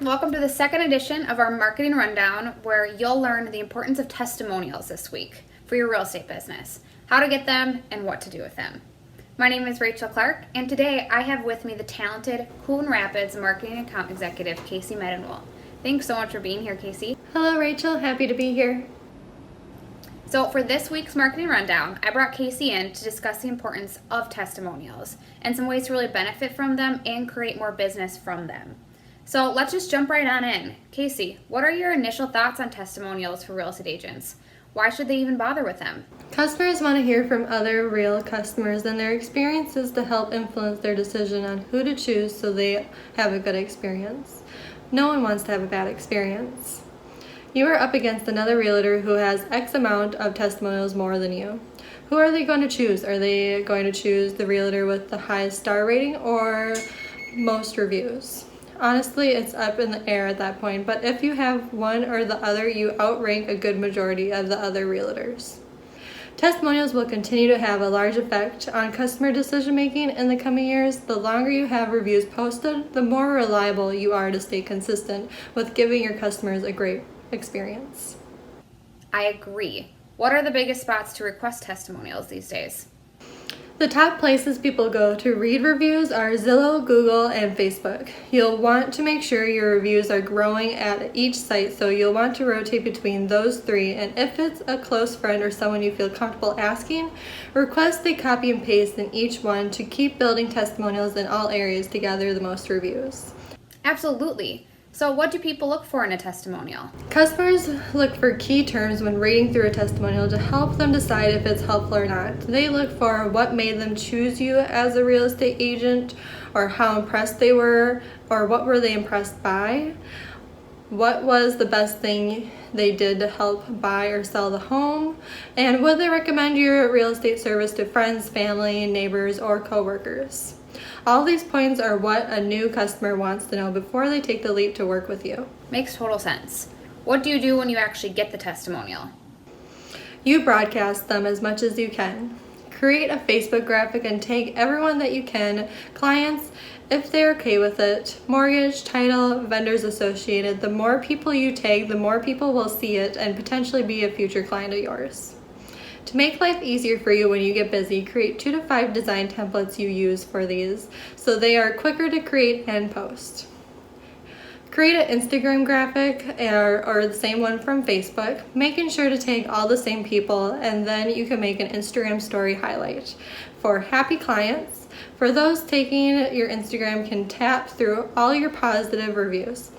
Welcome to the second edition of our marketing rundown, where you'll learn the importance of testimonials this week for your real estate business, how to get them, and what to do with them. My name is Rachel Clark, and today I have with me the talented Coon Rapids Marketing Account Executive, Kacey Medenwool. Thanks so much for being here, Kacey. Hello, Rachel. Happy to be here. So for this week's marketing rundown, I brought Kacey in to discuss the importance of testimonials and some ways to really benefit from them and create more business from them. So let's just jump right on in. Kacey, what are your initial thoughts on testimonials for real estate agents? Why should they even bother with them? Customers want to hear from other real customers and their experiences to help influence their decision on who to choose so they have a good experience. No one wants to have a bad experience. You are up against another realtor who has X amount of testimonials more than you. Who are they going to choose? Are they going to choose the realtor with the highest star rating or most reviews? Honestly, it's up in the air at that point, but if you have one or the other, you outrank a good majority of the other realtors. Testimonials will continue to have a large effect on customer decision making in the coming years. The longer you have reviews posted, the more reliable you are to stay consistent with giving your customers a great experience. I agree. What are the biggest spots to request testimonials these days? The top places people go to read reviews are Zillow, Google, and Facebook. You'll want to make sure your reviews are growing at each site, so you'll want to rotate between those three, and if it's a close friend or someone you feel comfortable asking, request a copy and paste in each one to keep building testimonials in all areas to gather the most reviews. Absolutely. So what do people look for in a testimonial? Customers look for key terms when reading through a testimonial to help them decide if it's helpful or not. They look for what made them choose you as a real estate agent, or how impressed they were, or what were they impressed by. What was the best thing they did to help buy or sell the home? And would they recommend your real estate service to friends, family, neighbors, or coworkers? All these points are what a new customer wants to know before they take the leap to work with you. Makes total sense. What do you do when you actually get the testimonial? You broadcast them as much as you can. Create a Facebook graphic and tag everyone that you can, clients, if they're okay with it, mortgage, title, vendors associated. The more people you tag, the more people will see it and potentially be a future client of yours. To make life easier for you when you get busy, create 2 to 5 design templates you use for these so they are quicker to create and post. Create an Instagram graphic or the same one from Facebook, making sure to tag all the same people, and then you can make an Instagram story highlight. For happy clients, for those taking your Instagram can tap through all your positive reviews.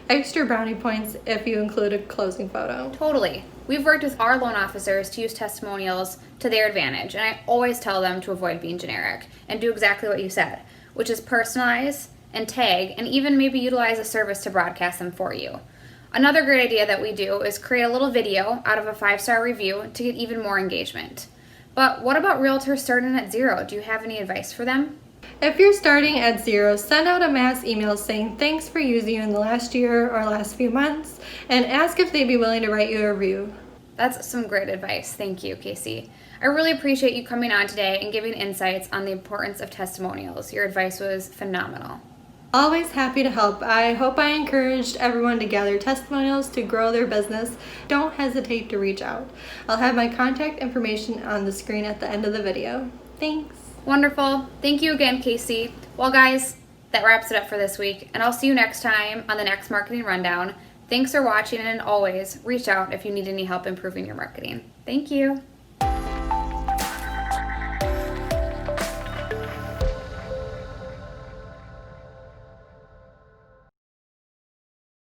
Extra brownie points if you include a closing photo. Totally. We've worked with our loan officers to use testimonials to their advantage, and I always tell them to avoid being generic and do exactly what you said, which is personalize and tag, and even maybe utilize a service to broadcast them for you. Another great idea that we do is create a little video out of a 5-star review to get even more engagement. But what about realtors starting at zero? Do you have any advice for them? If you're starting at zero, send out a mass email saying thanks for using you in the last year or last few months, and ask if they'd be willing to write you a review. That's some great advice. Thank you, Kacey. I really appreciate you coming on today and giving insights on the importance of testimonials. Your advice was phenomenal. Always happy to help. I hope I encouraged everyone to gather testimonials to grow their business. Don't hesitate to reach out. I'll have my contact information on the screen at the end of the video. Thanks. Wonderful. Thank you again, Kacey. Well, guys, that wraps it up for this week, and I'll see you next time on the next Marketing Rundown. Thanks for watching, and always reach out if you need any help improving your marketing. Thank you.